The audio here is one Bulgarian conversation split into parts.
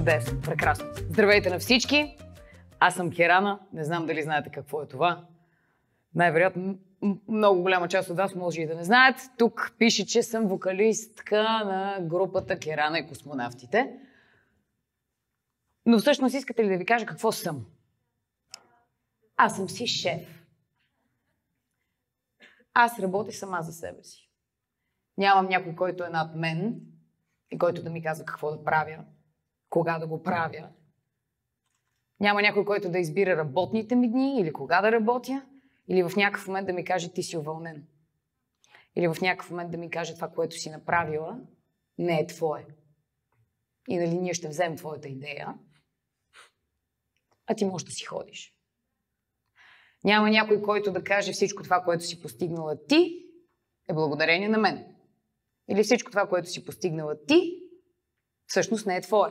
Чудесно, прекрасно. Здравейте на всички! Аз съм Керана, не знам дали знаете какво е това. Най-вероятно много голяма част от вас може и да не знаят. Тук пише, че съм вокалистка на групата Керана и космонавтите. Но всъщност искате ли да ви кажа какво съм? Аз съм си шеф. Аз работя сама за себе си. Нямам някой, който е над мен и който да ми казва какво да правя, кога да го правя. Няма някой, който да избира работните ми дни или кога да работя, или в някакъв момент да ми каже ти си уволнен. Или в някакъв момент да ми каже това, което си направила, не е твое. И нали ние ще вземем твоята идея, а ти можеш да си ходиш. Няма някой, който да каже всичко това, което си постигнала ти, е благодарение на мен. Или всичко това, което си постигнала ти, всъщност не е твое.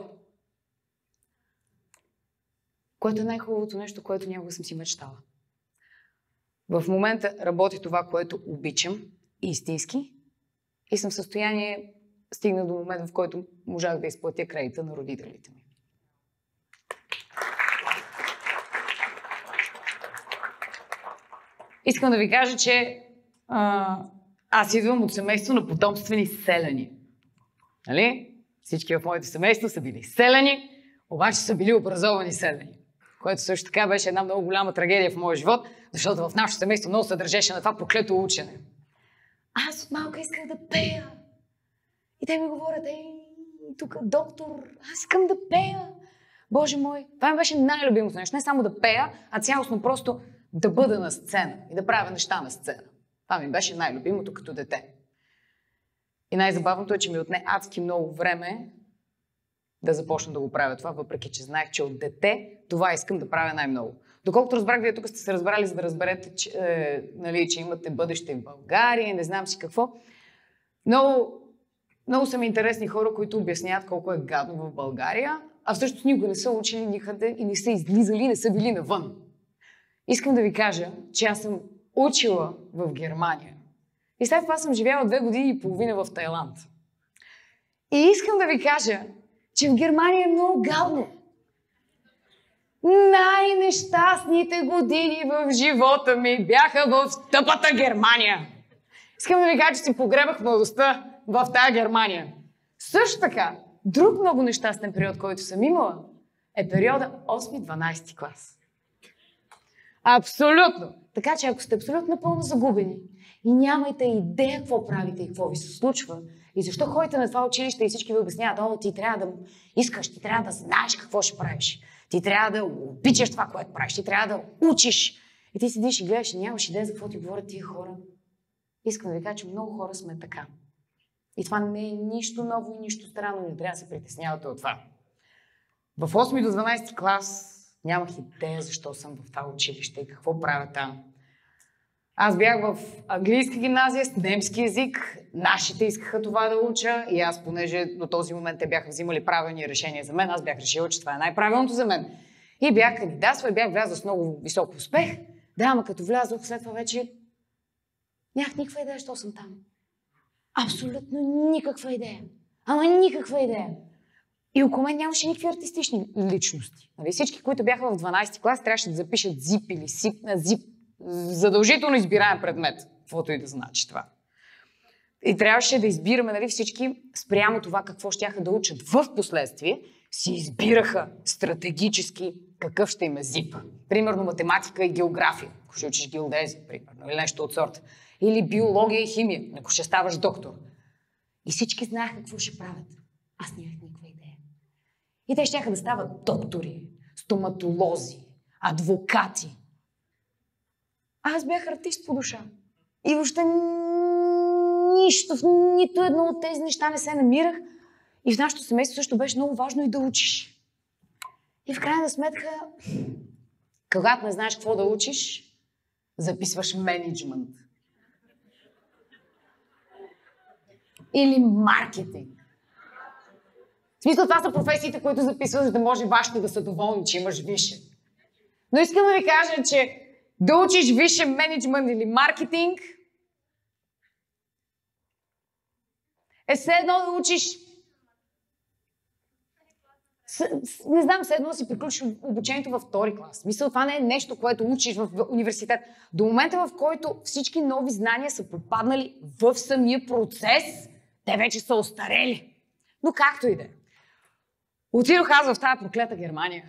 Което е най-хубавото нещо, което някога съм си мечтала. В момента работя това, което обичам, истински, и съм в състояние стигна до момент, в който можах да изплатя кредита на родителите ми. Искам да ви кажа, че аз идвам от семейство на потомствени селяни. Нали? Всички в моето семейство са били селяни, обаче са били образовани селяни. Което също така беше една много голяма трагедия в моя живот, защото в нашето семейство много се държеше на това проклето учене. Аз от малка исках да пея. И те ми говорят, тук доктор, аз искам да пея. Боже мой, това ми беше най-любимото нещо. Не само да пея, а цялостно просто да бъда на сцена и да правя неща на сцена. Това ми беше най-любимото като дете. И най-забавното е, че ми отне адски много време да започна да го правя това, въпреки че знаех, че от дете това искам да правя най-много. Доколкото разбрах, вие тук сте се разбрали, за да разберете, че имате бъдеще в България, не знам си какво. Много са ми интересни хора, които обясняват колко е гадно в България, а всъщност никога не са учили никъде и не са излизали, не са били навън. Искам да ви кажа, че аз съм учила в Германия. И след това съм живяла 2 години и половина в Тайланд. И искам да ви кажа, че в Германия е много гадно. Най-нещастните години в живота ми бяха в тъпата Германия. Искам да ви кажа, че си погребах младостта в тая Германия. Също така, друг много нещастен период, който съм имала, е периода 8-12 клас. Абсолютно! Така че ако сте абсолютно напълно загубени и нямате идея какво правите и какво ви се случва, и защо ходите на това училище и всички ви обясняват, ти трябва да искаш, ти трябва да знаеш какво ще правиш, ти трябва да обичаш това, което правиш, ти трябва да учиш. И ти седиш и гледаш и нямаш идея за какво ти говорят тия хора. Искам да ви кажа, че много хора сме така. И това не е нищо ново и нищо странно, не трябва да се притеснявате от това. В 8 до 12 клас нямах идея защо съм в това училище и какво правя там. Аз бях в английска гимназия с немски език, нашите искаха това да уча и аз, понеже до този момент те бяха взимали правилни решения за мен, аз бях решила, че това е най-правилното за мен. И бях кандидатствал и бях влязла с много висок успех. Да, ама като влязох, след това вече нямах никаква идея, защо съм там. Абсолютно никаква идея. Ама никаква идея. И около мен нямаше никакви артистични личности. Нали? Всички, които бяха в 12 клас, трябваше да запишат ЗИП или СИП на ЗИП. Задължително избираем предмет, каквото и да значи това. И трябваше да избираме, нали, всички спрямо това какво щяха да учат в последствие, си избираха стратегически какъв ще им е ЗИП. Примерно математика и география, ако ще учиш геодезия, примерно, или нещо от сорта. Или биология и химия, ако ще ставаш доктор. И всички знаеха какво ще правят. Аз нямах никаква идея. И те щяха да стават доктори, стоматолози, адвокати. Аз бях артист по душа. И въобще нищо, в нито едно от тези неща не се намирах. И в нашето семейство също беше много важно и да учиш. И в крайна сметка, когато не знаеш какво да учиш, записваш мениджмънт. Или маркетинг. В смисъл, това са професиите, които записваш, за да може вашите да са доволни, че имаш висше. Но искам да ви кажа, че да учиш висше мениджмънт или маркетинг е все едно да учиш Не знам, все едно си приключиш обучението във втори клас. Мисля, това не е нещо, което учиш в университет. До момента, в който всички нови знания са попаднали в самия процес, те вече са остарели. Но както и да е. Отидох аз в тази проклета Германия,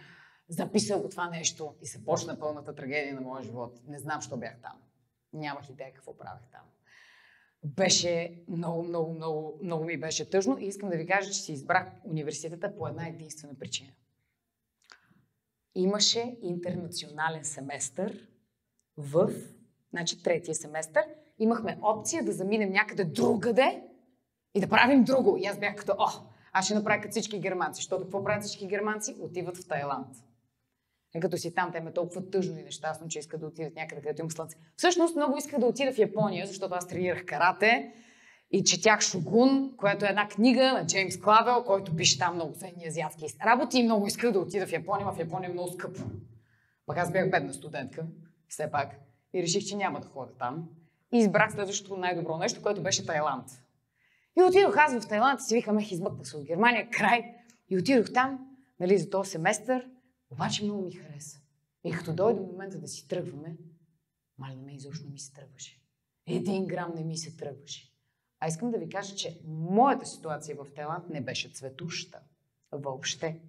записал го това нещо и се почна пълната трагедия на моя живот. Не знам, що бях там. Нямах идея какво правех там. Беше много ми беше тъжно и искам да ви кажа, че си избрах университета по една единствена причина. Имаше интернационален семестър третия семестър, имахме опция да заминем някъде другаде и да правим друго. И аз бях като, аз ще направя като всички германци, защото какво правят всички германци? Отиват в Тайланд. И като си там, те ме толкова тъжно и нещастно, че искат да отидат някъде, където има слънце. Всъщност много исках да отида в Япония, защото аз тренирах карате и четях Шогун, която е една книга на Джеймс Клавел, който пише там много ценни азиатски работи и много исках да отида в Япония, в Япония е много скъпо. Пък аз бях бедна студентка, все пак, и реших, че няма да ходя там. И избрах следващото най-добро нещо, което беше Тайланд. И отидох аз в Тайланд и си викам, измъкнах се от Германия, край. И отидох там, за този семестър. Обаче много ми хареса. И като дойде момента да си тръгваме, на мен изобщо не ми се тръгваше. 1 грам не ми се тръгваше. А искам да ви кажа, че моята ситуация в Тайланд не беше цветуща. Въобще.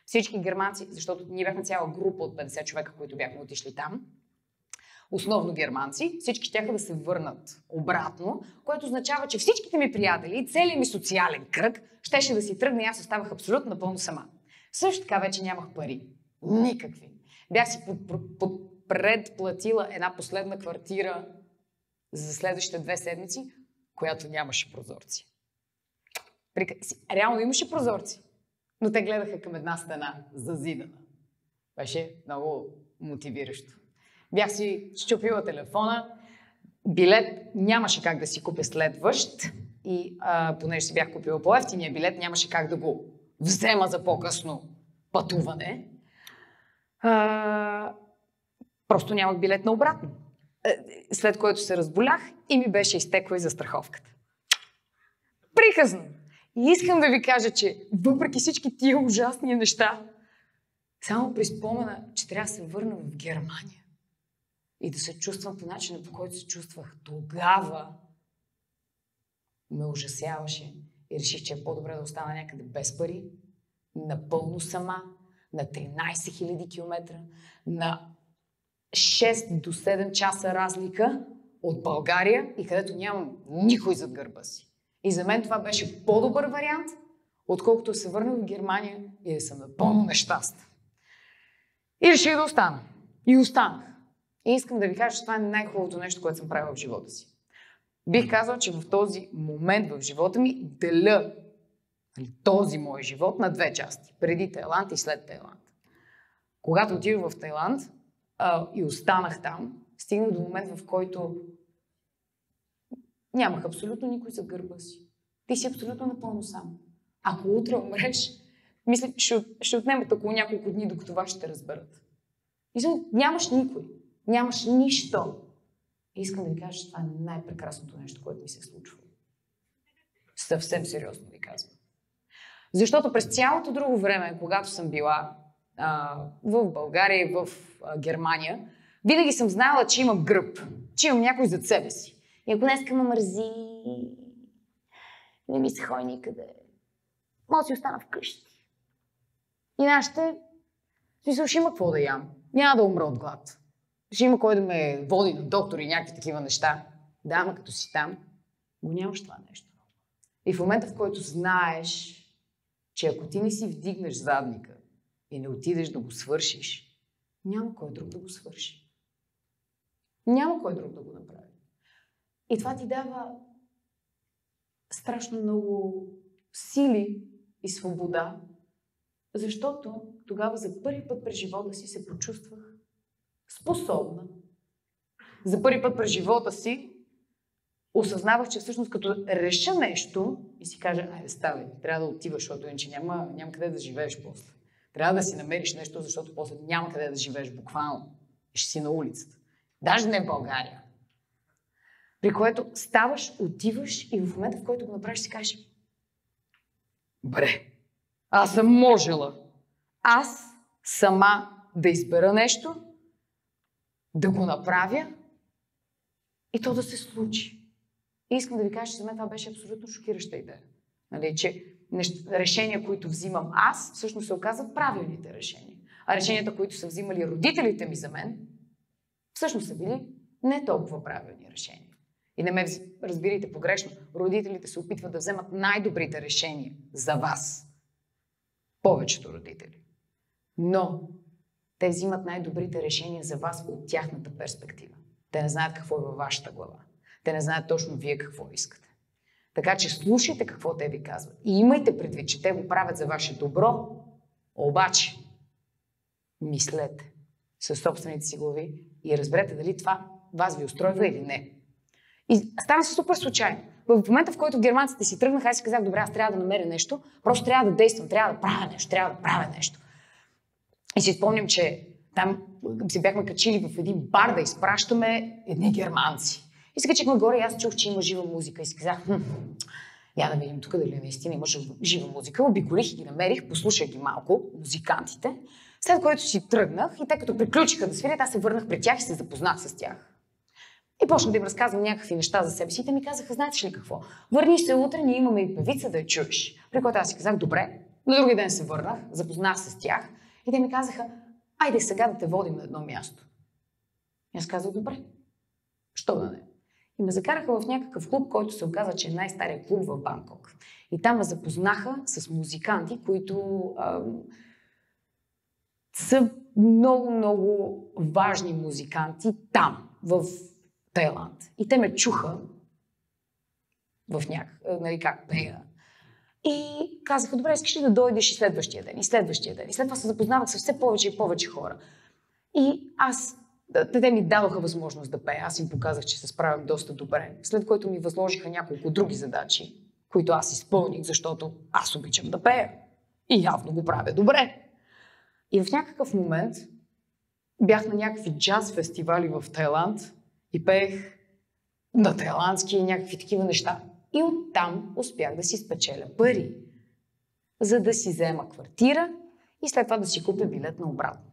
Всички германци, защото ние бяхме цяла група от 50 човека, които бяхме отишли там, основно германци, всички щяха да се върнат обратно, което означава, че всичките ми приятели и целият ми социален кръг щеше да си тръгне и аз оставах абсолютно напълно сама. Също така вече нямах пари. Никакви. Бях си предплатила една последна квартира за следващите 2 седмици, която нямаше прозорци. Реално имаше прозорци, но те гледаха към една стена, зазидана. Беше много мотивиращо. Бях си счупила телефона, билет нямаше как да си купя следващ и понеже си бях купила по-евтиния билет, нямаше как да го взема за по-късно пътуване. Просто нямах билет на обратно. След което се разболях и ми беше изтекла и застраховката. Приказно! И искам да ви кажа, че въпреки всички тия ужасни неща, само при спомена, че трябва да се върна в Германия и да се чувствам по начина, по който се чувствах тогава, ме ужасяваше и реших, че е по-добре да остана някъде без пари, напълно сама, на 13 000 км, на 6 до 7 часа разлика от България и където нямам никой зад гърба си. И за мен това беше по-добър вариант, отколкото да се върна в Германия и да съм напълно нещастна. И реших да остана. И останах. И искам да ви кажа, че това е най-хубавото нещо, което съм правила в живота си. Бих казала, че в този момент в живота ми деля този мой живот на 2 части. Преди Тайланд и след Тайланд. Когато отидох в Тайланд и останах там, стигнах до момент, в който нямах абсолютно никой зад гърба си. Ти си абсолютно напълно сам. Ако утре умреш, мисля, ще отнемат около няколко дни, докато вас ще разберат. Нямаш никой. Нямаш нищо. И искам да ви кажа, че това е най-прекрасното нещо, което ми се е случвало. Съвсем сериозно ви казвам. Защото през цялото друго време, когато съм била в България и в Германия, винаги съм знала, че имам гръб, че имам някой зад себе си. И ако днеска ме мързи, не ми се ходи никъде, мога да си остана вкъщи. И нашите, ще има какво да ям. Няма да умра от глад. Ще има кой да ме води на доктор и някакви такива неща. Да, ама като си там, го нямаш това нещо. И в момента, в който знаеш, че ако ти не си вдигнеш задника и не отидеш да го свършиш, няма кой друг да го свърши. Няма кой друг да го направи. И това ти дава страшно много сили и свобода, защото тогава за първи път през живота си се почувствах способна. За първи път през живота си осъзнавах, че всъщност като реша нещо и си кажа, айде ставай, трябва да отиваш, защото иначе няма къде да живееш после. Трябва да си намериш нещо, защото после няма къде да живееш буквално. И ще си на улицата. Даже не в България. При което ставаш, отиваш и в момента, в който го направиш, си кажеш, бре, аз съм можела. аз сама да избера нещо, да го направя и то да се случи. И искам да ви кажа, че за мен това беше абсолютно шокираща идея. Нали, че решения, които взимам аз, всъщност се оказват правилните решения. А решенията, които са взимали родителите ми за мен, всъщност са били не толкова правилни решения. И не ме разбирайте погрешно. Родителите се опитват да вземат най-добрите решения за вас. Повечето родители. Но те взимат най-добрите решения за вас от тяхната перспектива. Те не знаят какво е във вашата глава. Те не знаят точно вие какво искате. Така че слушайте какво те ви казват. И имайте предвид, че те го правят за ваше добро. Обаче, мислете със собствените си глави и разберете дали това вас ви устройва или не. И стана се супер случайно. В момента, в който германците си тръгнаха, аз си казах, добре, аз трябва да намеря нещо, просто трябва да действам, трябва да правя нещо. И си спомням, че там се бяхме качили в един бар да изпращаме едни германци. И се качихме горе и аз чух, че има жива музика и си казах, я да видим тук дали наистина има жива музика. Обиколих и ги намерих, послушах ги малко, музикантите. След което си тръгнах и те като приключиха да свирят, аз се върнах при тях и се запознах с тях. И почнах да им разказвам някакви неща за себе си. И те ми казаха, знаете ли какво? Върни се утре, ние имаме и певица да я чуеш. При което аз си казах, добре. На другия ден се върнах, запознах се с тях и те ми казаха, айде сега да те водим на едно място. И аз казах, добре. Що да не? И ме закараха в някакъв клуб, който се оказа, че е най-стария клуб в Банкок. И там ме запознаха с музиканти, които са много важни музиканти там, в Тайланд. И те ме чуха в нали, как пея. И казаха, добре, искаш ли да дойдеш и следващия ден, и следващия ден. И след това се запознавах с все повече и повече хора. И те ми дадоха възможност да пея. Аз им показах, че се справям доста добре. След което ми възложиха няколко други задачи, които аз изпълних, защото аз обичам да пея. И явно го правя добре. И в някакъв момент бях на някакви джаз фестивали в Тайланд и пеех на тайландски и някакви такива неща. И оттам успях да си спечеля пари, за да си взема квартира и след това да си купя билет на обратно.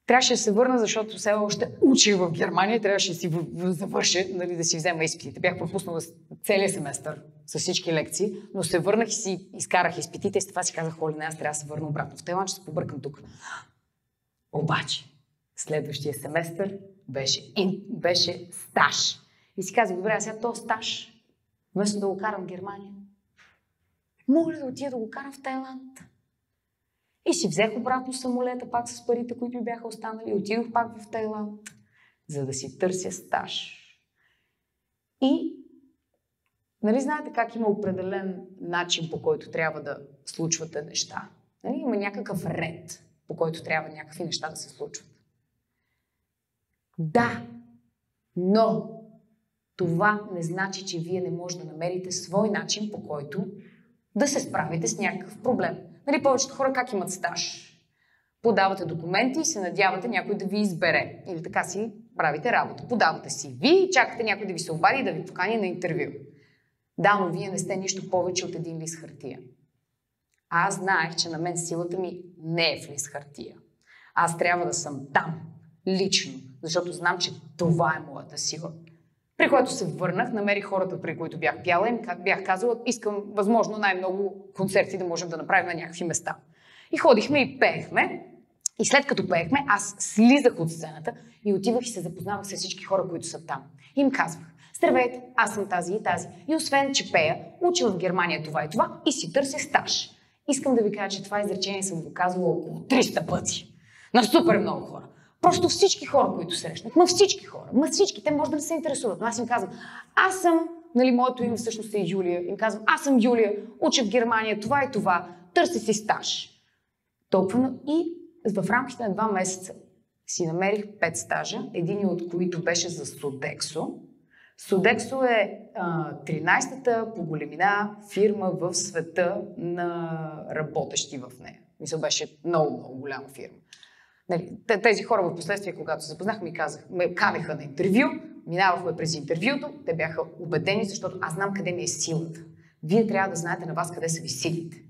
Трябваше да се върна, защото все още учих в Германия, трябваше да си завърша, нали, да си взема изпитите. Бях пропуснала целия семестър с всички лекции, но се върнах и си изкарах изпитите и с това си казах, холи, аз трябва да се върна обратно в Тайланд, ще се побъркам тук. Обаче, следващия семестър беше стаж. И си казах, добре, а сега този стаж, вместо да го карам в Германия, мога ли да отида да го карам в Тайланд? И си взех обратно самолета, пак с парите, които ми бяха останали. Отидох пак в Тайланд, за да си търся стаж. И, нали знаете как има определен начин, по който трябва да случвате неща? Нали? Има някакъв ред, по който трябва някакви неща да се случват. Да, но това не значи, че вие не може да намерите свой начин, по който да се справите с някакъв проблем. Нали, повечето хора как имат стаж? Подавате документи и се надявате някой да ви избере. Или така си правите работа. Подавате си ви и чакате някой да ви се обади и да ви покани на интервю. Да, но вие не сте нищо повече от един лист хартия. Аз знаех, че на мен силата ми не е в лист хартия. Аз трябва да съм там, лично, защото знам, че това е моята сила. При което се върнах, намерих хората, при които бях пяла и бях казала, искам възможно най-много концерти да можем да направим на някакви места. И ходихме и пеехме. И след като пеехме, аз слизах от сцената и отивах и се запознавах с всички хора, които са там. И им казвах, здравейте, аз съм тази и тази. И освен, че пея, уча в Германия това и това и си търся стаж. Искам да ви кажа, че това изречение съм го казвала около 300 пъти. На супер много хора. Просто всички хора, които срещнах, всички, те може да не се интересуват, но аз им казвам, аз съм, нали, моето име всъщност е Юлия, им казвам, аз съм Юлия, уча в Германия, това и това, търся си стаж. Толкова и в рамките на 2 месеца си намерих 5 стажа, един от които беше за Sodexo. Sodexo е 13-та по големина фирма в света на работещи в нея. Мисля, беше много голяма фирма. Нали, тези хора в последствие, когато се запознах, ме канеха на интервю, минавахме през интервюто, те бяха убедени, защото аз знам къде ми е силата. Вие трябва да знаете на вас къде са ви силите.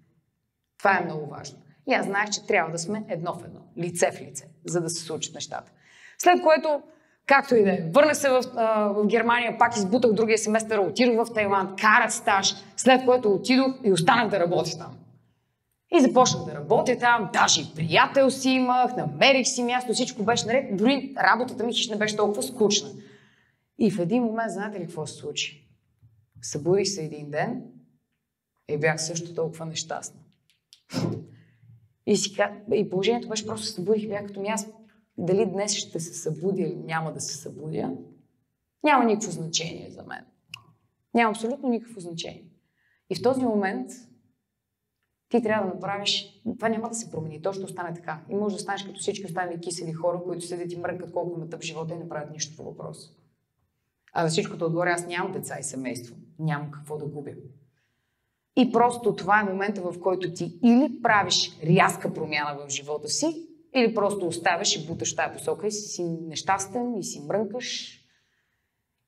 Това е много важно. И аз знаех, че трябва да сме едно в едно, лице в лице, за да се случат нещата. След което, както и да е, върнах се в Германия, пак избутах другия семестър, отидох в Тайланд, карах стаж, след което отидох и останах да работя там. И започнах да работя там, даже и приятел си имах, намерих си място, всичко беше наред, дори работата ми хищ не беше толкова скучна. И в един момент, знаете ли какво се случи? Събудих се един ден и бях също толкова нещастна. И положението беше просто събудих и бях като аз. Дали днес ще се събудя или няма да се събудя, няма никакво значение за мен. Няма абсолютно никакво значение. И в този момент ти трябва да направиш, това няма да се промени, то ще остане така. И може да станеш като всички останали кисели хора, които седят и мрънкат колко имат в живота и не правят нищо по въпроса. А за всичкото отгоре аз нямам деца и семейство. Нямам какво да губя. И просто това е момента, в който ти или правиш рязка промяна в живота си, или просто оставяш и буташ тая посока и си нещастен, и си мрънкаш.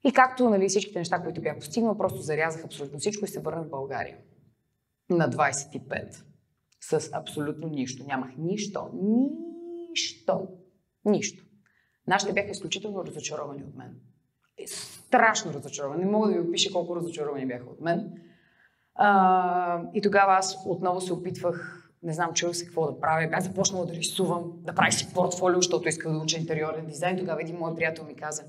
И както всичките неща, които бях постигнал, просто зарязах абсолютно всичко и се върнах в България. На 25. С абсолютно нищо. Нямах нищо. Нищо. Нашите бяха изключително разочаровани от мен. Страшно разочаровани. Не мога да ви опиша колко разочаровани бяха от мен. И тогава аз отново се опитвах, не знам, чух се какво да правя. Бях започнала да рисувам, да правя си портфолио, защото исках да уча интериорен дизайн. Тогава един мой приятел ми каза: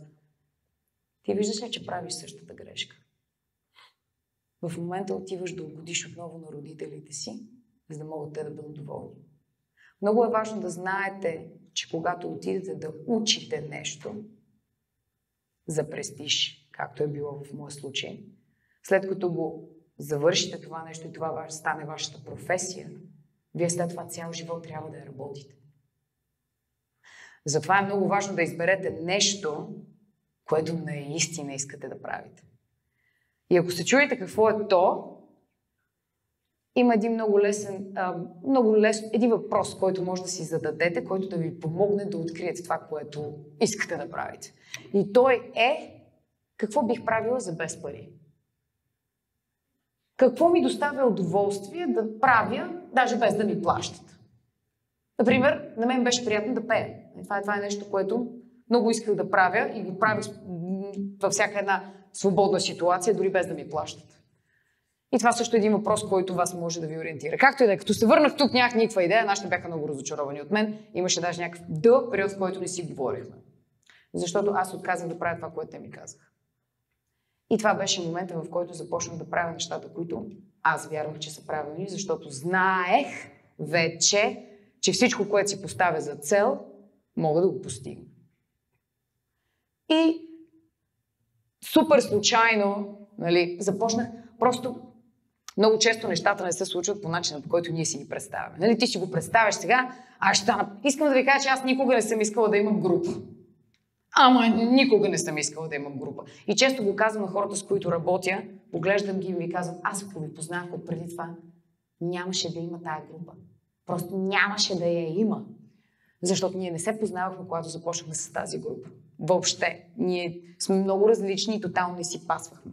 ти виждаш ли, че правиш същата грешка? В момента отиваш да угодиш отново на родителите си, за да могат те да бъдат доволни. Много е важно да знаете, че когато отидете да учите нещо за престиж, както е било в моя случай, след като го завършите това нещо и това стане вашата професия, вие след това цял живот трябва да я работите. Затова е много важно да изберете нещо, което наистина искате да правите. И ако се чуете какво е то, има един един въпрос, който може да си зададете, който да ви помогне да откриете това, което искате да правите. И той е: какво бих правила за без пари? Какво ми доставя удоволствие да правя, даже без да ми плащат? Например, на мен беше приятно да пея. Това е нещо, което много исках да правя и го правя във всяка една свободна ситуация, дори без да ми плащат. И това също е един въпрос, който вас може да ви ориентира. Както и да е, като се върнах тук, нямах никаква идея, нашите бяха много разочаровани от мен. Имаше даже някакъв дълъг период, в който не си говорихме. Защото аз отказах да правя това, което те ми казаха. И това беше момента, в който започнах да правя нещата, които аз вярвах, че са правилни, защото знаех вече, че всичко, което си поставя за цел, мога да го постигна. И супер случайно, започнах просто. Много често нещата не се случват по начина, по който ние си ги представяме. Ти си го представяш сега, искам да ви кажа, че аз никога не съм искала да имам група. Никога не съм искала да имам група. И често го казвам на хората, с които работя, поглеждам ги и ми казвам: аз ако ви познах от преди това, нямаше да има тая група. Просто нямаше да я има. Защото ние не се познавахме, когато започнахме с тази група. Въобще. Ние сме много различни и тотално не си пасвахме.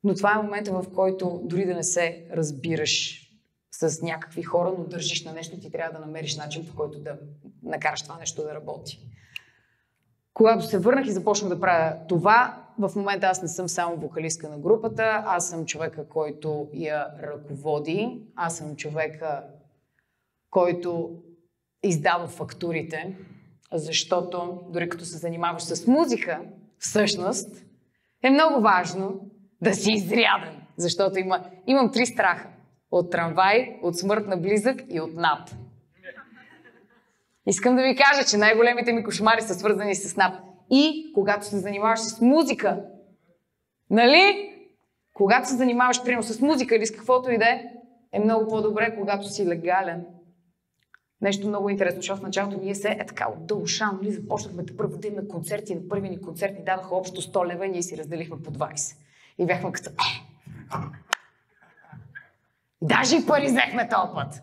Но това е момента, в който дори да не се разбираш с някакви хора, но държиш на нещо, ти трябва да намериш начин, по който да накараш това нещо да работи. Когато се върнах и започнах да правя това, в момента аз не съм само вокалистка на групата, аз съм човека, който я ръководи, аз съм човека, който издава фактурите, защото дори като се занимаваш с музика, всъщност е много важно да си изряден, защото имам 3 страха. От трамвай, от смърт на близък и от НАП. Искам да ви кажа, че най-големите ми кошмари са свързани с НАП. И когато се занимаваш с музика, Когато се занимаваш, примерно, с музика или с каквото и да е много по-добре, когато си легален. Нещо много интересно, защото в началото ние така от дълша, започнахме да първо да имаме концерти. На първи ни концерт ни дадаха общо 100 лева и ние си разделихме по 20. И бяхме като... Даже и пари взехме този път.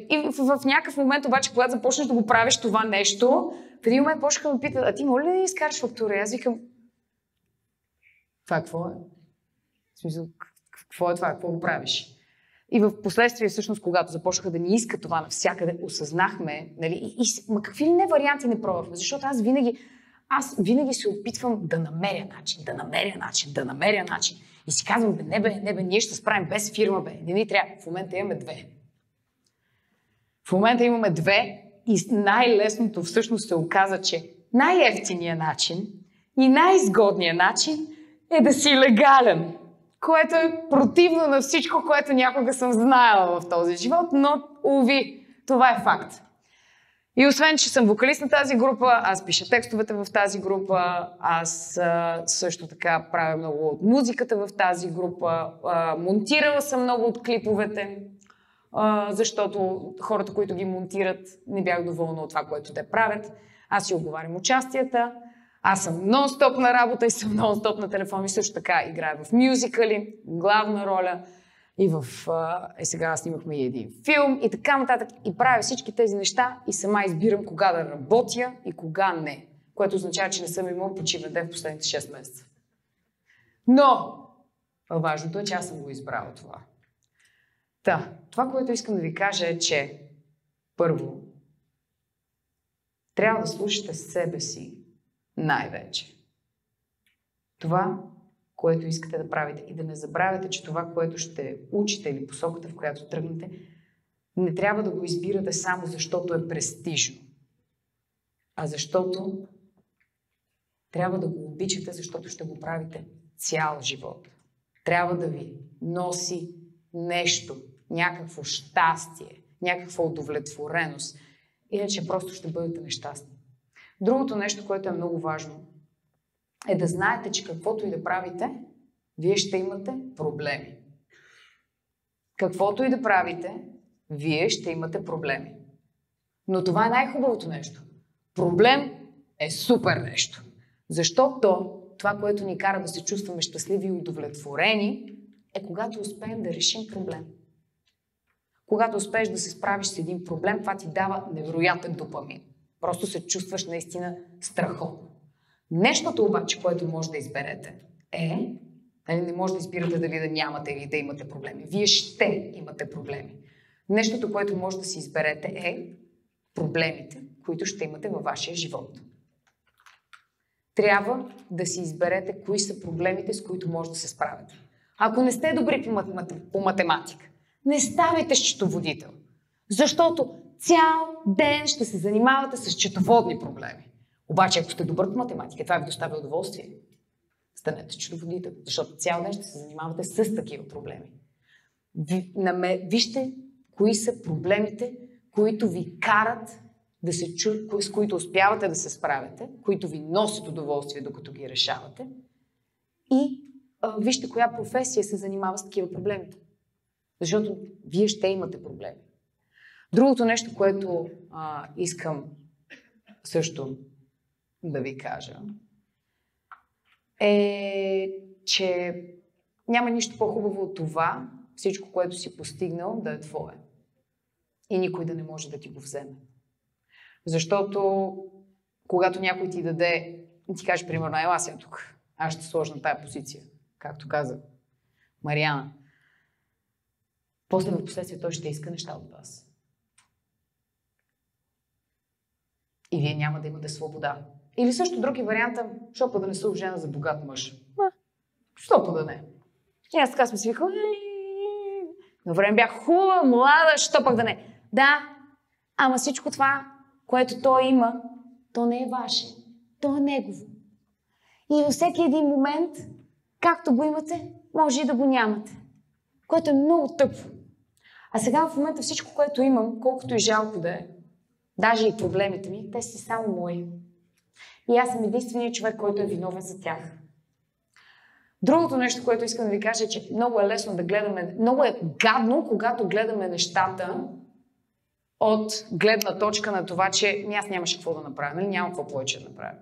И в някакъв момент обаче, когато започнеш да го правиш това нещо, в един момент почнаха да ме питат: а ти моля ли да изкараш фактура? И аз викам: това какво е? В смисъл, какво е това? Какво го правиш? И в последствие, всъщност, когато започнаха да ни иска това навсякъде, осъзнахме, нали, ма какви ли не варианти не пробвахме, защото аз винаги се опитвам да намеря начин. И си казвам, не бе, ние ще се справим без фирма, бе, не ни трябва. В момента имаме две и най-лесното всъщност се оказа, че най-евтиният начин и най-изгодният начин е да си легален, което е противно на всичко, което някога съм знаела в този живот, но, уви, това е факт. И освен, че съм вокалист на тази група, аз пиша текстовете в тази група, аз също така правя много от музиката в тази група, монтирала съм много от клиповете, защото хората, които ги монтират, не бях доволна от това, което те правят. Аз си оговарям участията, аз съм нон-стоп на работа и съм нон-стоп на телефон и също така играя в мюзикали, главна роля и сега снимахме и един филм и така нататък. И правя всички тези неща и сама избирам кога да работя и кога не, което означава, че не съм имала почивен ден в последните 6 месеца. Но важното е, че аз съм го избрала това. Това, което искам да ви кажа е, че първо трябва да слушате себе си най-вече. Това, което искате да правите и да не забравяте, че това, което ще учите или посоката, в която тръгнете, не трябва да го избирате само защото е престижно, а защото трябва да го обичате, защото ще го правите цял живот. Трябва да ви носи нещо, някакво щастие, някаква удовлетвореност. Иначе просто ще бъдете нещастни. Другото нещо, което е много важно, е да знаете, че каквото и да правите, вие ще имате проблеми. Каквото и да правите, вие ще имате проблеми. Но това е най-хубавото нещо. Проблем е супер нещо. Защото това, което ни кара да се чувстваме щастливи и удовлетворени, е когато успеем да решим проблем. Когато успееш да се справиш с един проблем, това ти дава невероятен допамин. Просто се чувстваш наистина страхотно. Нещото обаче, което може да изберете не може да избирате дали да нямате или да имате проблеми. Вие ще имате проблеми. Нещото, което може да си изберете е проблемите, които ще имате във вашия живот. Трябва да си изберете кои са проблемите, с които може да се справите. Ако не сте добри по математика, не ставайте счетоводител, защото цял ден ще се занимавате с счетоводни проблеми. Обаче, ако сте добър по математика, това ви доставя удоволствие, станете счетоводител, защото цял ден ще се занимавате с такива проблеми. Вижте кои са проблемите, които ви карат с които успявате да се справяте, които ви носят удоволствие, докато ги решавате. И вижте коя професия се занимава с такива проблеми. Защото вие ще имате проблеми. Другото нещо, което искам също да ви кажа, е, че няма нищо по-хубаво от това, всичко, което си постигнал, да е твое. И никой да не може да ти го вземе. Защото, когато някой ти даде, ти каже, примерно, ела сега тук, аз ще сложа на тая позиция, както каза Мариана. После в последствие той ще иска неща от вас. И вие няма да имате свобода. Или също други варианта, що па да не се ожена за богат мъж. Що па да не? И аз така сме си викала, на време бях хубава, млада, що пък да не? Да, ама всичко това, което той има, то не е ваше. То е негово. И във всеки един момент, както го имате, може и да го нямате. Което е много тъпо. А сега в момента всичко, което имам, колкото и жалко да е, даже и проблемите ми, те са само мои. И аз съм единственият човек, който е виновен за тях. Другото нещо, което искам да ви кажа, е, че много е лесно да гледаме, много е гадно, когато гледаме нещата от гледна точка на това, че аз нямаше какво да направя, нали? Нямам какво повече да направя.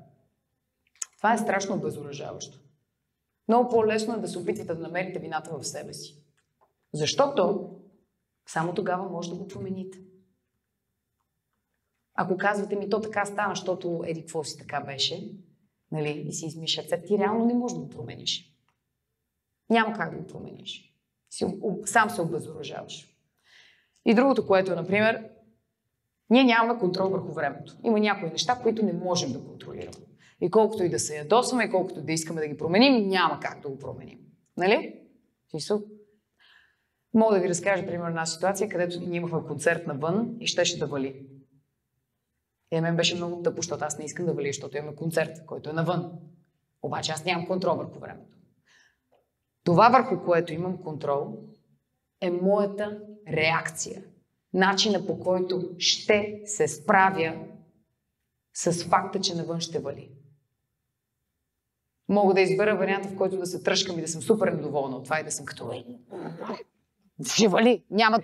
Това е страшно обезоръжаващо. Много по-лесно е да се опитвате да намерите вината в себе си. Защото само тогава може да го промените. Ако казвате ми, то така стана, защото еди какво си така беше, нали, и си измиша рецепт, ти реално не можеш да го промениш. Няма как да го промениш. Сам се обезоръжаваш. И другото, което е, например, ние нямаме контрол върху времето. Има някои неща, които не можем да контролираме. И колкото и да се ядосваме, и колкото да искаме да ги променим, няма как да го променим. Нали? Мога да ви разкажа, примерно, една ситуация, където ние имахме концерт навън и щеше да вали. И мен беше много тъпо, защото аз не искам да вали, защото имаме концерт, който е навън. Обаче аз нямам контрол върху времето. Това, върху което имам контрол, е моята реакция. Начина, по който ще се справя с факта, че навън ще вали. Мога да избера варианта, в който да се тръжкам и да съм супер недоволна от това и да съм като ще вали, няма...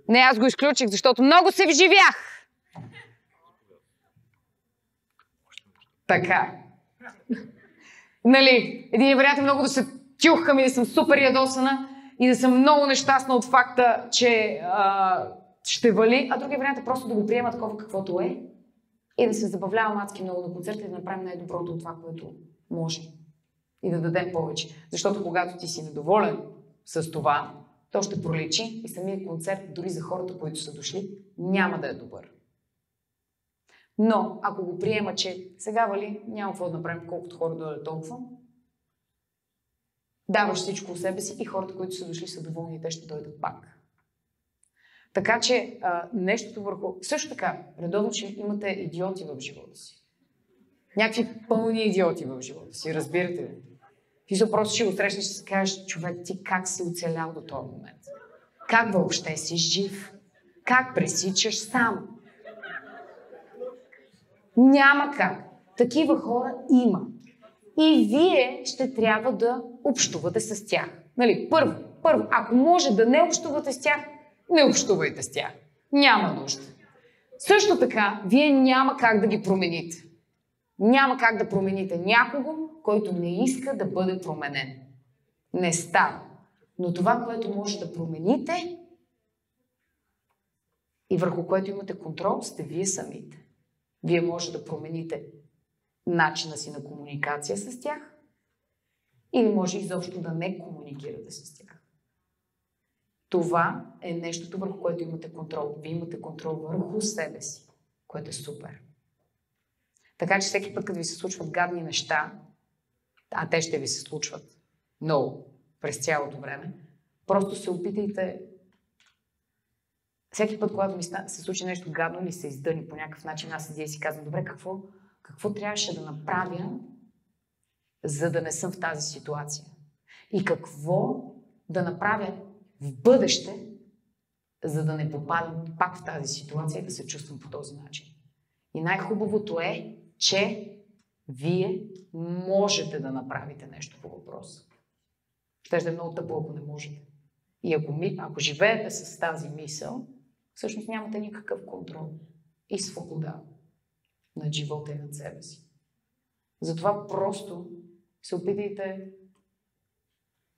Не, аз го изключих, защото много се вживях. Така. Нали, един вариант е много да се тюхкам и да съм супер ядосана и да съм много нещастна от факта, че ще вали, а другия вариант е просто да го приема такова каквото е и да се забавлявам адски много на концерта и да направим най-доброто от това, което може. И да дадем повече. Защото когато ти си недоволен с това, то ще проличи и самият концерт, дори за хората, които са дошли, няма да е добър. Но, ако го приема, че сега вали, няма какво да направим, колкото хора дойдат толкова, даваш всичко от себе си и хората, които са дошли, са доволни и те ще дойдат пак. Така че, нещото върху... Също така, редовно, че имате идиоти в живота си. Някакви пълни идиоти в живота си, разбирате ли? Ти просто ще го срещнеш и ще си кажеш, човек, ти как си оцелял до този момент? Как въобще си жив? Как пресичаш сам? Няма как. Такива хора има. И вие ще трябва да общувате с тях. Нали, първо, ако може да не общувате с тях, не общувайте с тях. Няма нужда. Също така, вие няма как да ги промените. Няма как да промените някого, който не иска да бъде променен. Не става. Но това, което може да промените и върху което имате контрол, сте вие самите. Вие може да промените начина си на комуникация с тях или може изобщо да не комуникирате с тях. Това е нещото, върху което имате контрол. Вие имате контрол върху себе си, което е супер. Така че всеки път, като ви се случват гадни неща, а те ще ви се случват много през цялото време, просто се опитайте. Всеки път, когато ми се случи нещо гадно или се издъни по някакъв начин, аз седя и си казвам, добре, какво трябваше да направя, за да не съм в тази ситуация? И какво да направя в бъдеще, за да не попадам пак в тази ситуация и да се чувствам по този начин? И най-хубавото е, че вие можете да направите нещо по въпроса. Ще е много тъпо, ако не можете. И ако живеете с тази мисъл, всъщност нямате никакъв контрол и свобода над живота и над себе си. Затова просто се опитайте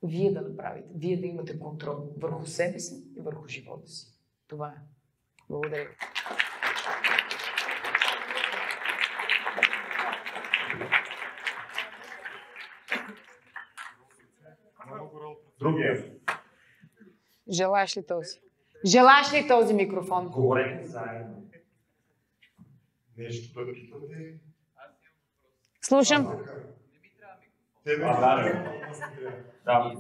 вие да направите, вие да имате контрол върху себе си и върху живота си. Това е. Благодаря ви. Другия. Желаеш ли този? Желаеш ли този микрофон? Говорете заедно. Нещо да питате. Слушам. Да.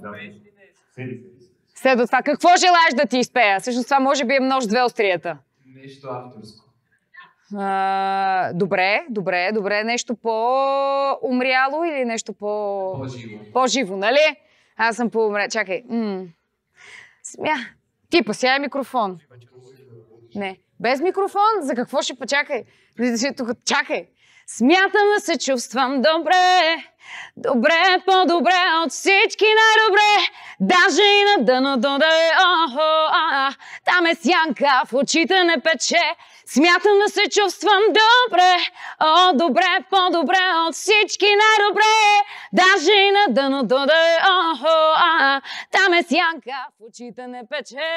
След това, какво желаеш да ти изпея? Всъщност това може би е нож с две острията. Нещо авторско. Добре. Нещо по-умряло или нещо По-живо. По-живо, нали? Аз съм по-умря. Чакай. Ти пасяй микрофон. Не. Без микрофон? За какво ще почакай? Чакай. Смятам да се чувствам добре, по-добре от всички най-добре. Даже и на дъното да е, там е сянка, в очите не пече. Смятам да се чувствам добре, по-добре от всички най-добре. Даже и на дъното да е, там е сянка, в очите не пече.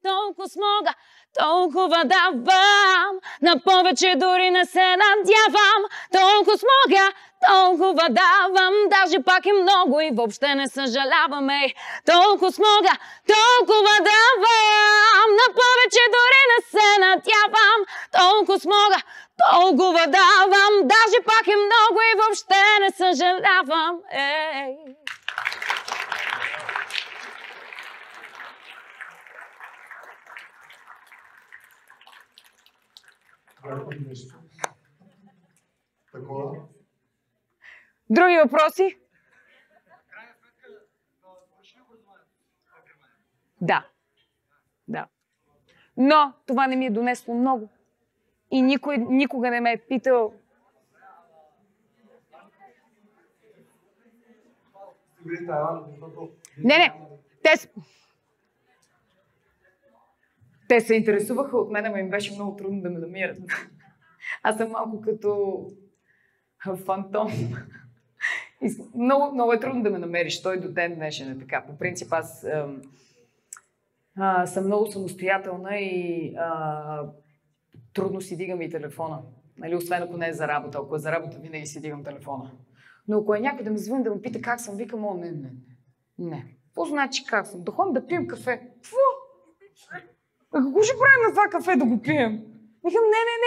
Толкова смога, толкова давам, на повече дори не се надявам. Толкова смога, толкова давам, даже пак е много и въобще не съжалявам, ей. Толкова смога, толкова давам, на повече дори не се надявам. Толкова смога, толкова давам, даже пак е много и въобще не съжалявам, ей. Нещо. Такова. Други въпроси? Да. Да. Но това не ми е донесло много. И никой никога не ме е питал. Не. Те се интересуваха от мен, но им беше много трудно да ме намерят. Аз съм малко като фантом. Много е трудно да ме намериш. Той до ден днешен е така. По принцип аз съм много самостоятелна и трудно си дигам и телефона. Нали, освен ако не е за работа. Ако е за работа, винаги си дигам телефона. Но ако е някой да ме звъни да ме пита как съм, викам, о, не. Какво значи как съм? Да ходим да пием кафе. Какво? Какво ще правим на това кафе да го пием? Викам,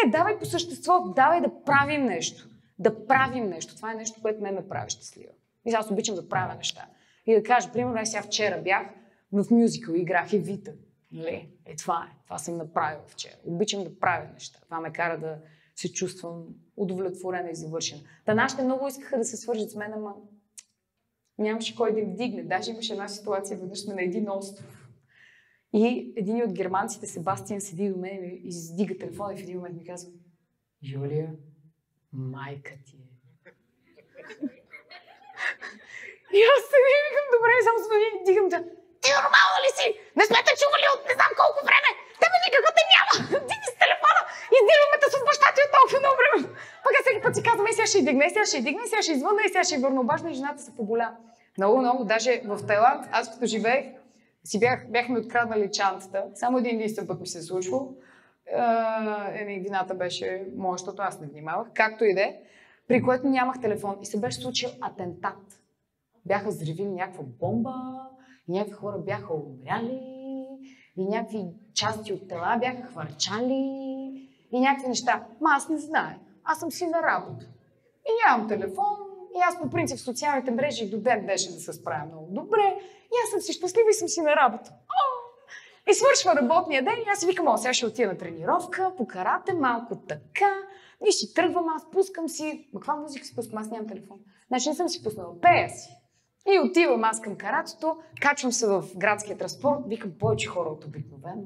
не, давай по същество, давай да правим нещо. Да правим нещо. Това е нещо, което ме прави щастлива. И аз обичам да правя неща. И да кажа, примерно, сега вчера бях в мюзикъл, играх Евита. Нали? Това е. Това съм направила вчера. Обичам да правя неща. Това ме кара да се чувствам удовлетворена и завършена. Та нашите много искаха да се свържат с мен, ама нямаше кой да им вдигне. Даже имаше една ситуация, веднъж сме на един остров. И един от германците, Себастиан, седи до мен и издига телефона и в един момент ми казва: Юлия, майка ти е. И аз се викам, добре, само звъня и дигам да. Ти нормална ли си? Не сме те чували от не знам колко време. Тебе никакво те няма. Диги с телефона. Издирваме те с баща ти от толкова много време. Пък сега път си казвам, сега ще дигна, сега ще извънна и сега ще върна. Обаче и жената се поболя. Много. Даже в Тайланд, аз като живеех, бяхме откраднали чантата. Само един път ми се е случвало. Вината беше моя, защото аз не внимавах. Както и де, при което нямах телефон. И се беше случил атентат. Бяха взривили някаква бомба, и някакви хора бяха умряли, и някакви части от тела бяха хвърчали, и някакви неща. Аз не знаех. Аз съм си на работа. И нямам телефон. И аз по принцип в социалните мрежи до ден днешен да се справя много добре. И аз съм си щастлива и съм си на работа. И свършва работния ден и аз си викам, сега ще отида на тренировка, по карате, малко така. И си тръгвам, аз пускам си. Каква музика си пускам? Аз нямам телефон. Значи не съм си пуснала, пея си. И отивам аз към каратото, качвам се в градския транспорт, викам повече хора от обикновено.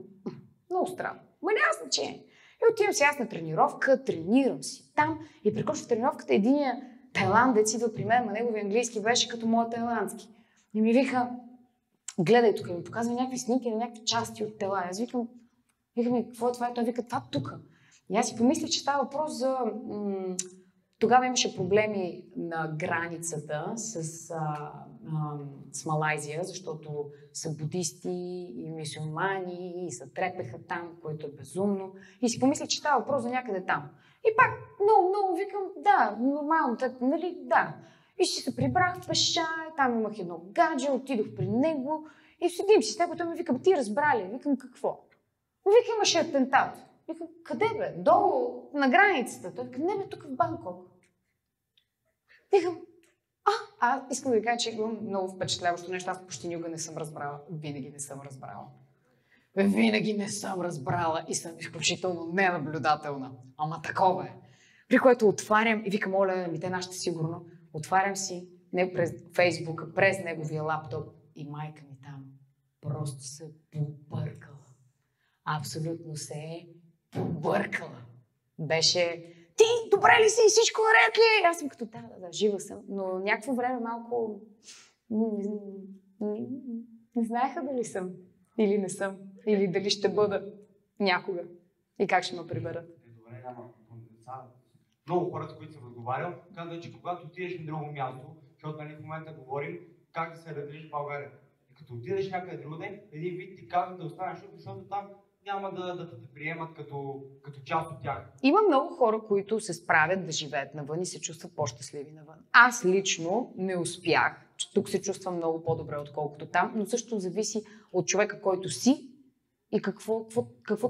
Много странно. Ма няма значение. И отивам си аз на тренировка, тренирам си там и прекочвам тренировката единия тайландец идва при мен, но негови английски беше като моят тайландски. И ми вика, гледай тук, и ми показва някакви снимки на някакви части от тела. И аз викам, какво е това? И той вика, това тук. И аз си помисля, че става въпрос за... Тогава имаше проблеми на границата с Малайзия, защото са будисти и мюсюлмани и се трепеха там, което е безумно. И си помисля, че става въпрос за някъде там. И пак много викам, да, нормално, нали, да. И ще се прибрах в пеша, там имах едно гадже, отидох при него и седим си с него, той ми вика, ти разбрали? Викам, какво? Вика, имаше атентат. Викам, къде бе? Долу, на границата. Той вика, не бе, тук в Банкок. Викам, искам да ви кажа, че имам много впечатляващо нещо, аз почти никога не съм разбрала. Винаги не съм разбрала. Винаги не съм разбрала и съм изключително ненаблюдателна. Ама такова е. При което отварям и викам, моля, те нашите сигурно. Отварям си не през Фейсбука, през неговия лаптоп и майка ми там просто се побъркала. Абсолютно се е побъркала. Беше, ти добре ли си, всичко наред ли? Аз съм като, да, жива съм, но някакво време малко не знаеха дали съм или не съм, или дали ще бъда някога и как ще ме приберат. Добре, много хора, с които съм разговарял, казват, че когато отидеш на друго място, защото в момента говорим как да се разделиш в България. И като отидеш някъде другаде, един вид ти казва да останеш, защото там няма да те приемат като част от тях. Има много хора, които се справят да живеят навън и се чувстват по-щастливи навън. Аз лично не успях. Тук се чувствам много по-добре, отколкото там, но също зависи от човека, който си и какво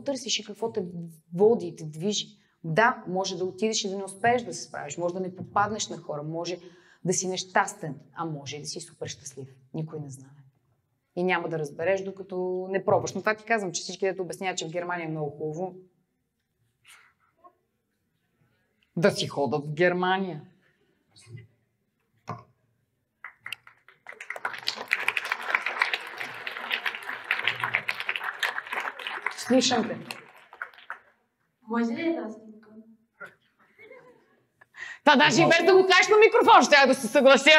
търсиш и какво те води и те движи. Да, може да отидеш и да не успееш да се справиш, може да не попаднеш на хора, може да си нещастен, а може и да си супер щастлив. Никой не знае. И няма да разбереш, докато не пробваш. Но това ти казвам, че всички дето обясняват, че в Германия е много хубаво. Да си ходят в Германия. Слушам те. Може ли да снимка? Та даже и без да го кажеш на микрофон, ще да се съглася.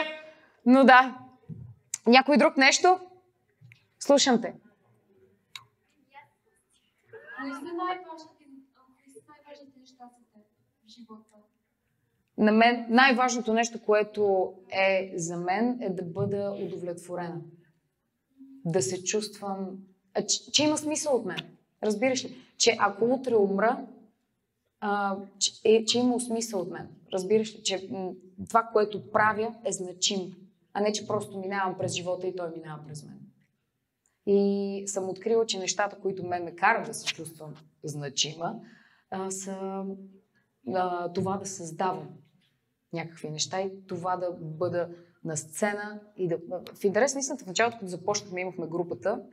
Но да. Някой друг нещо? Слушам те. Кои са най-важните неща за теб в живота? На мен най-важното нещо, което е за мен, е да бъда удовлетворена. Да се чувствам, че има смисъл от мен. Разбираш ли? Че ако утре умра, че има смисъл от мен. Разбираш ли? Че това, което правя, е значимо. А не, че просто минавам през живота и той минава през мен. И съм открила, че нещата, които ме карат да се чувствам значима, са това да създавам някакви неща и това да бъда на сцена. И да... В интерес на истината, в началото, като започнахме, имахме групата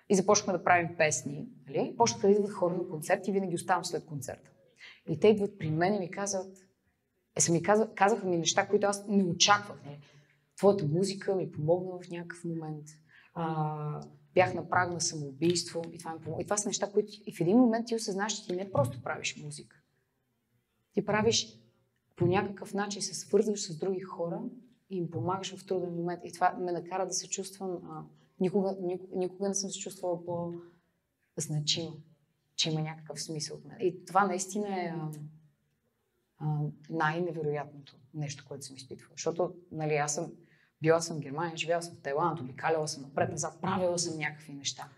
и започнахме да правим песни. Нали? Почнаха да идват хора на концерти и винаги оставам след концерта. И те идват при мен и ми казват, казаха ми неща, които аз не очаквах. Не? Твоята музика ми помогна в някакъв момент. Бях на праг на самоубийство и това ми помогна. И това са неща, които и в един момент ти осъзнаш, че ти не просто правиш музика. Ти правиш по някакъв начин, се свързваш с други хора и им помагаш в труден момент. И това ме накара да се чувствам... Никога не съм се чувствала по-значима, че има някакъв смисъл от мен. И това наистина е най-невероятното нещо, което съм изпитвала. Защото, нали, била съм в Германия, живяла съм в Тайланд, обикаляла съм напред-назад, правила съм някакви неща.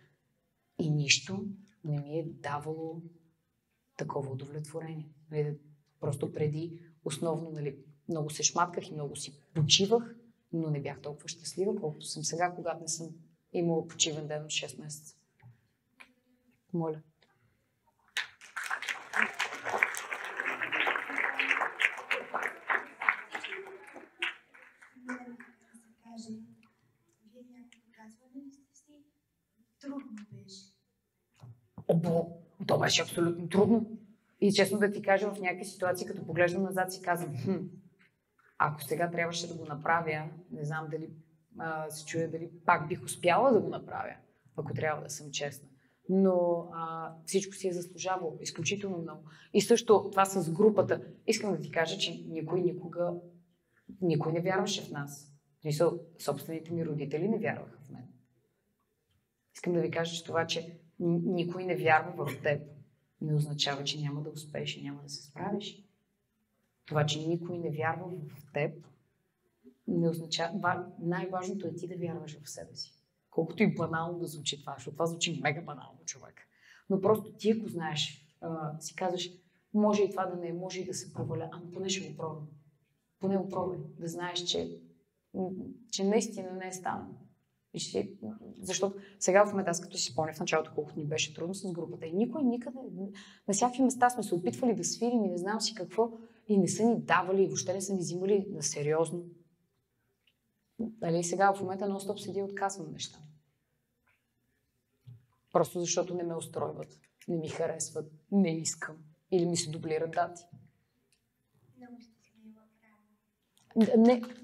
И нищо не ми е давало такова удовлетворение. Просто преди, основно, нали, много се шматках и много си почивах, но не бях толкова щастлива, колкото съм сега, когато не съм имала почивен ден от 6 месеца. Моля. Вие някакво казване ли сте си? Трудно беше. То беше абсолютно трудно. И честно да ти кажа, в някакви ситуации, като поглеждам назад, си казвам, ако сега трябваше да го направя, не знам дали се чуя дали пак бих успяла да го направя, ако трябва да съм честна. Но всичко си е заслужавало изключително много. И също това с групата. Искам да ти кажа, че никой не вярваше в нас. Собствените ми родители не вярваха в мен. Искам да ви кажа, че това, че никой не вярва в теб, не означава, че няма да успееш и няма да се справиш. Това, че никой не вярва в теб, не означава... Най-важното е ти да вярваш в себе си. Колкото и банално да звучи това, защото това звучи мега банално, човек. Но просто ти, ако знаеш, си казваш, може и това да не е, може и да се проваля, ама поне ще го пробвам. Поне го пробвай, да знаеш, че наистина не е станало. Защото сега в момента, аз като си спомня в началото, колкото ни беше трудно с групата и никой никъде, на всякакви места сме се опитвали да свирим и не знам си какво и не са ни давали, въобще не са ни взимали на сериозно. Дали сега в момента нон-стоп седи и отказвам неща. Просто защото не ме устройват, не ми харесват, не искам или ми се дублират дати. Много щастлива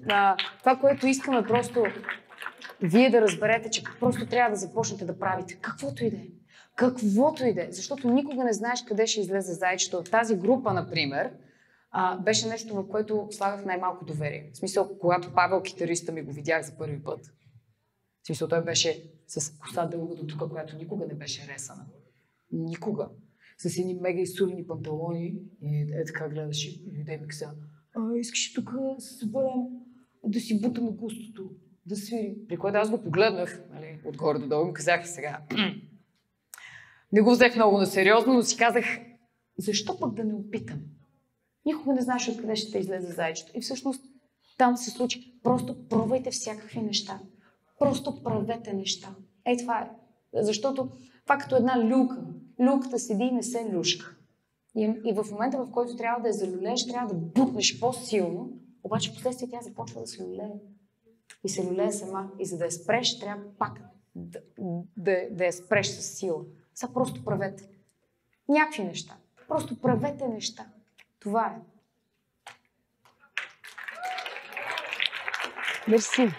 правя. Това, което искам е просто вие да разберете, че просто трябва да започнете да правите каквото и да е. Каквото и да е. Защото никога не знаеш къде ще излезе зайчето. Тази група, например, беше нещо, в което слагах най-малко доверие. В смисъл, когато Павел, китариста, ми го видях за първи път. В смисъл, той беше с коса дълга до тук, която никога не беше ресана. Никога. С едни мега изсулени панталони и така гледаше и дей ми каза, искаш тук да се съберем, да си бутаме густото, да свирим. При което аз го погледнах, нали, отгоре до долу, му казах сега. Не го взех много насериозно, но си казах, защо пък да не опитам? Никога не знаеш откъде ще те излезе зайчето. И всъщност там се случи. Просто пробвайте всякакви неща. Просто правете неща. Ей, това е. Защото това като една люлка. Люлката седи и не се люшка. И в момента, в който трябва да я залюлееш, трябва да бутнеш по-силно, обаче впоследствие тя започва да се люлее. И се люлее сама. И за да я спреш, трябва пак да я спреш с сила. Сега просто правете. Някакви неща. Просто правете неща. Това е. Мерси.